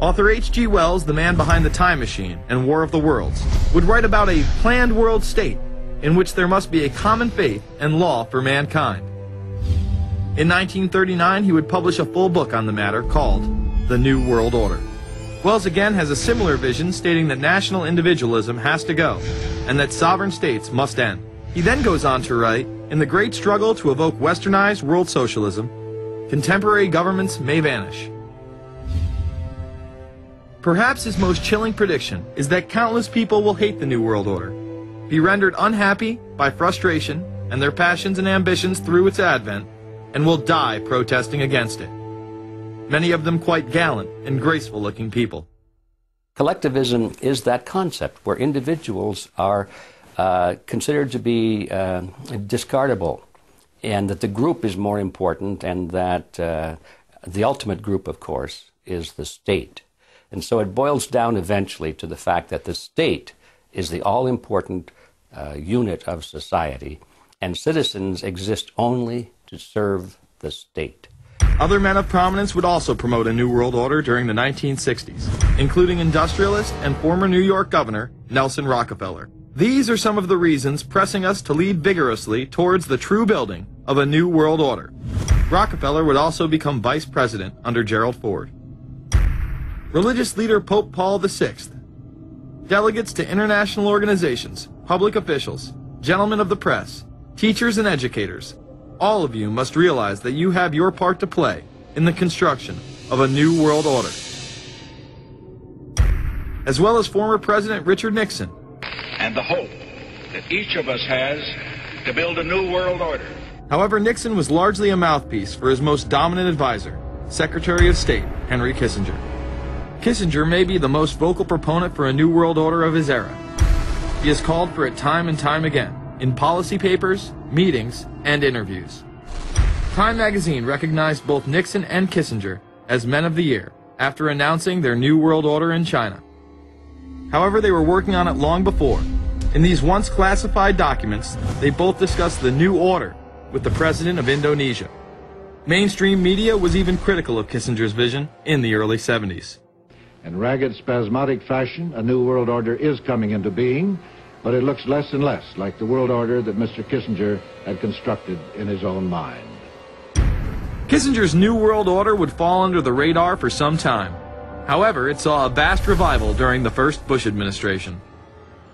Author H.G. Wells, the man behind The Time Machine and War of the Worlds, would write about a planned world state in which there must be a common faith and law for mankind. In 1939, he would publish a full book on the matter called The New World Order. Wells again has a similar vision, stating that national individualism has to go and that sovereign states must end. He then goes on to write, in the great struggle to evoke westernized world socialism, contemporary governments may vanish. Perhaps his most chilling prediction is that countless people will hate the New World Order, be rendered unhappy by frustration and their passions and ambitions through its advent, and will die protesting against it. Many of them quite gallant and graceful-looking people. Collectivism is that concept where individuals are considered to be discardable, and that the group is more important, and that the ultimate group, of course, is the state. And so it boils down eventually to the fact that the state is the all-important unit of society, and citizens exist only to serve the state. Other men of prominence would also promote a New World Order during the 1960s, including industrialist and former New York Governor Nelson Rockefeller. These are some of the reasons pressing us to lead vigorously towards the true building of a New World Order. Rockefeller would also become vice president under Gerald Ford. Religious leader Pope Paul VI, delegates to international organizations, public officials, gentlemen of the press, teachers and educators, all of you must realize that you have your part to play in the construction of a New World Order. As well as former President Richard Nixon, and the hope that each of us has to build a new world order. However, Nixon was largely a mouthpiece for his most dominant advisor, Secretary of State Henry Kissinger. Kissinger may be the most vocal proponent for a new world order of his era. He has called for it time and time again, in policy papers, meetings, and interviews. Time magazine recognized both Nixon and Kissinger as Men of the Year after announcing their New World Order in China. However, they were working on it long before. In these once classified documents, they both discussed the new order with the president of Indonesia. Mainstream media was even critical of Kissinger's vision in the early 70s. In ragged, spasmodic fashion, a new world order is coming into being, but it looks less and less like the world order that Mr. Kissinger had constructed in his own mind. Kissinger's New World Order would fall under the radar for some time. However, it saw a vast revival during the first Bush administration.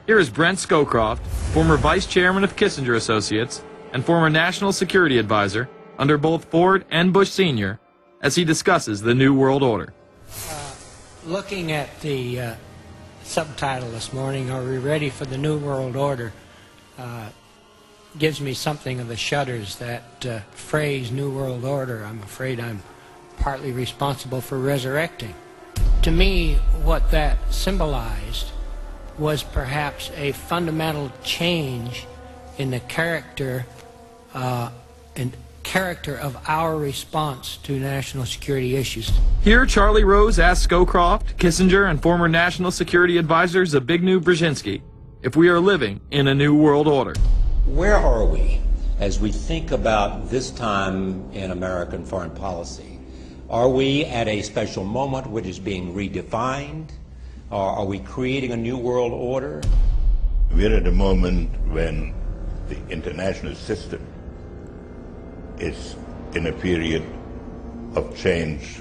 Here is Brent Scowcroft, former vice chairman of Kissinger Associates and former national security advisor under both Ford and Bush Sr., as he discusses the New World Order. Looking at the subtitle this morning, Are We Ready for the New World Order, gives me something of the shudders. That phrase, New World Order, I'm afraid I'm partly responsible for resurrecting. To me, what that symbolized was perhaps a fundamental change in the character of our response to national security issues. Here, Charlie Rose asked Scowcroft, Kissinger, and former national security advisor Zbigniew Brzezinski if we are living in a new world order. Where are we as we think about this time in American foreign policy? Are we at a special moment which is being redefined? Or are we creating a new world order? We're at a moment when the international system is in a period of change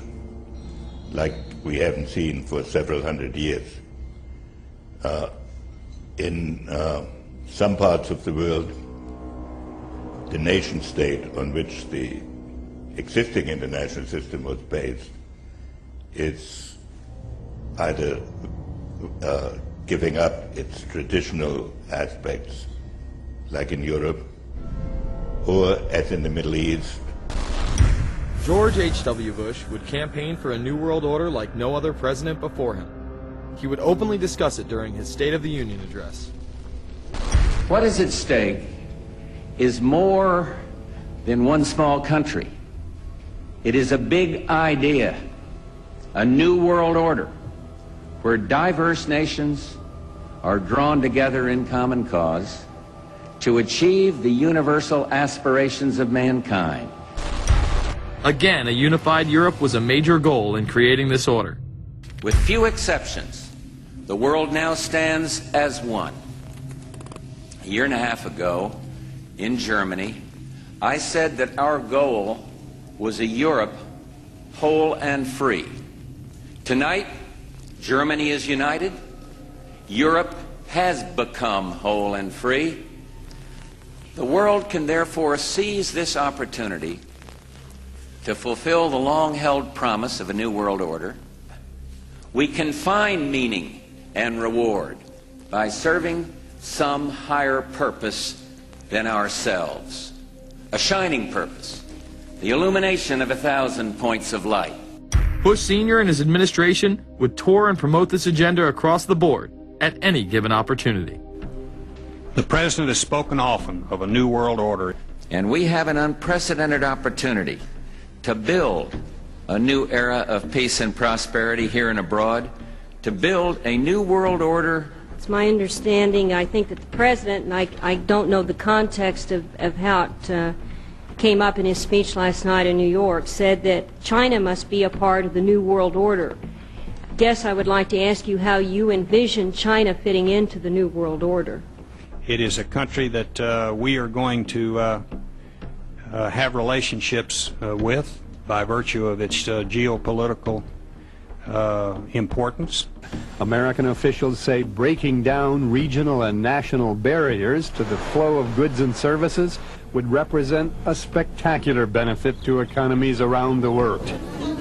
like we haven't seen for several hundred years. In some parts of the world, the nation state on which the existing international system was based is either giving up its traditional aspects, like in Europe, or as in the Middle East. George H.W. Bush would campaign for a new world order like no other president before him. He would openly discuss it during his State of the Union address. What is at stake is more than one small country. It is a big idea, a new world order, where diverse nations are drawn together in common cause to achieve the universal aspirations of mankind. Again, a unified Europe was a major goal in creating this order. With few exceptions, the world now stands as one. A year and a half ago, in Germany, I said that our goal was a Europe whole and free. Tonight, Germany is united. Europe has become whole and free. The world can therefore seize this opportunity to fulfill the long-held promise of a new world order. We can find meaning and reward by serving some higher purpose than ourselves. A shining purpose, the illumination of 1,000 points of light. Bush Sr. and his administration would tour and promote this agenda across the board at any given opportunity. The President has spoken often of a new world order. And we have an unprecedented opportunity to build a new era of peace and prosperity here and abroad, to build a new world order. It's my understanding, I think that the President, and I don't know the context of how it came up in his speech last night in New York, said that China must be a part of the new world order. I guess I would like to ask you how you envision China fitting into the new world order. It is a country that we are going to have relationships with by virtue of its geopolitical importance. American officials say breaking down regional and national barriers to the flow of goods and services would represent a spectacular benefit to economies around the world.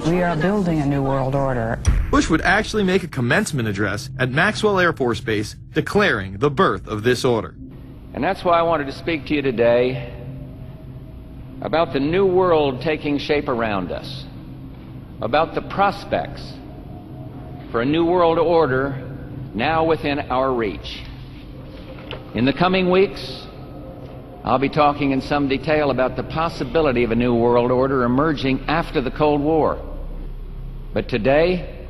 We are building a new world order. Bush would actually make a commencement address at Maxwell Air Force Base declaring the birth of this order. And that's why I wanted to speak to you today about the new world taking shape around us, about the prospects for a new world order now within our reach. In the coming weeks, I'll be talking in some detail about the possibility of a new world order emerging after the Cold War. But today,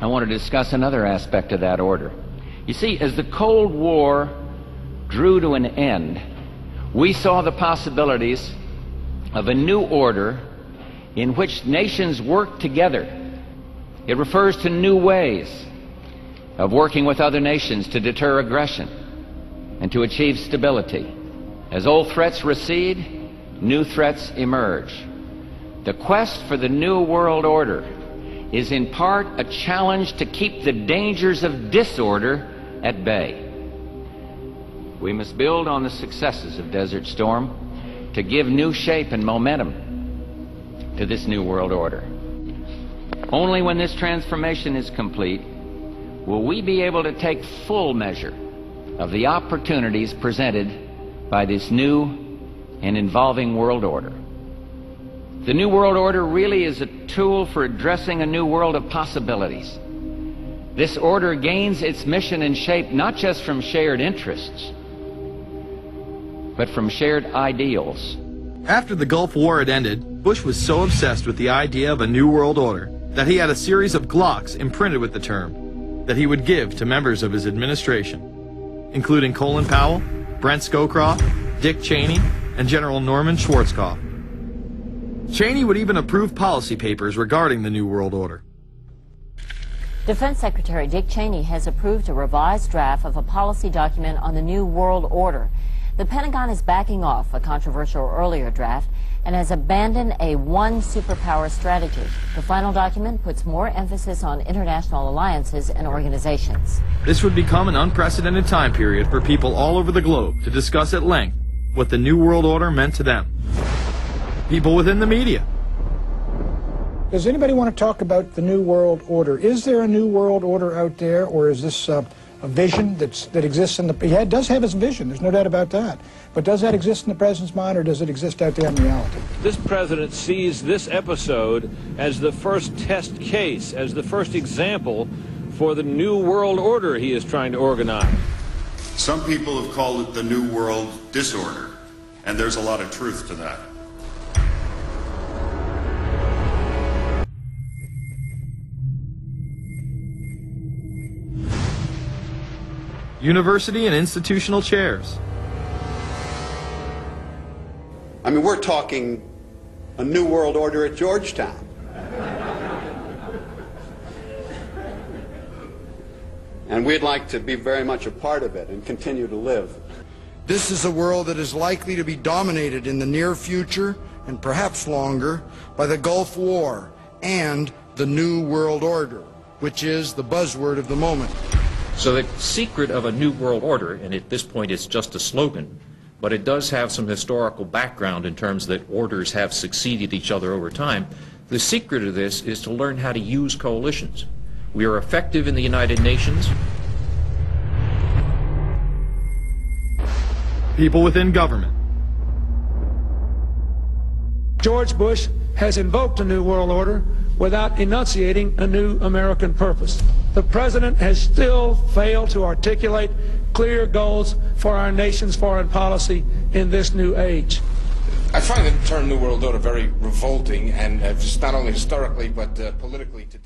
I want to discuss another aspect of that order. You see, as the Cold War drew to an end, we saw the possibilities of a new order in which nations work together. It refers to new ways of working with other nations to deter aggression and to achieve stability. As old threats recede, new threats emerge. The quest for the new world order is in part a challenge to keep the dangers of disorder at bay. We must build on the successes of Desert Storm to give new shape and momentum to this new world order. Only when this transformation is complete will we be able to take full measure of the opportunities presented by this new and evolving world order. The new world order really is a tool for addressing a new world of possibilities. This order gains its mission and shape not just from shared interests, but from shared ideals. After the Gulf War had ended, Bush was so obsessed with the idea of a new world order that he had a series of Glocks imprinted with the term that he would give to members of his administration, including Colin Powell, Brent Scowcroft, Dick Cheney, and General Norman Schwarzkopf. Cheney would even approve policy papers regarding the New World Order. Defense Secretary Dick Cheney has approved a revised draft of a policy document on the New World Order. The Pentagon is backing off a controversial earlier draft and has abandoned a one superpower strategy. The final document puts more emphasis on international alliances and organizations. This would become an unprecedented time period for people all over the globe to discuss at length what the New World Order meant to them. People within the media. Does anybody want to talk about the New World Order? Is there a New World Order out there, or is this a vision that exists in the... He does have his vision, there's no doubt about that. But does that exist in the President's mind, or does it exist out there in reality? This President sees this episode as the first test case, as the first example for the New World Order he is trying to organize. Some people have called it the New World Disorder, and there's a lot of truth to that. University and institutional chairs. I mean, we're talking a New World Order at Georgetown. And we'd like to be very much a part of it and continue to live. This is a world that is likely to be dominated in the near future, and perhaps longer, by the Gulf War and the New World Order, which is the buzzword of the moment. So the secret of a New World Order, and at this point it's just a slogan, but it does have some historical background in terms that orders have succeeded each other over time. The secret of this is to learn how to use coalitions. We are effective in the United Nations. People within government. George Bush has invoked a New World Order without enunciating a new American purpose. The President has still failed to articulate clear goals for our nation's foreign policy in this new age. I find the term New World Order very revolting, and just not only historically but politically today.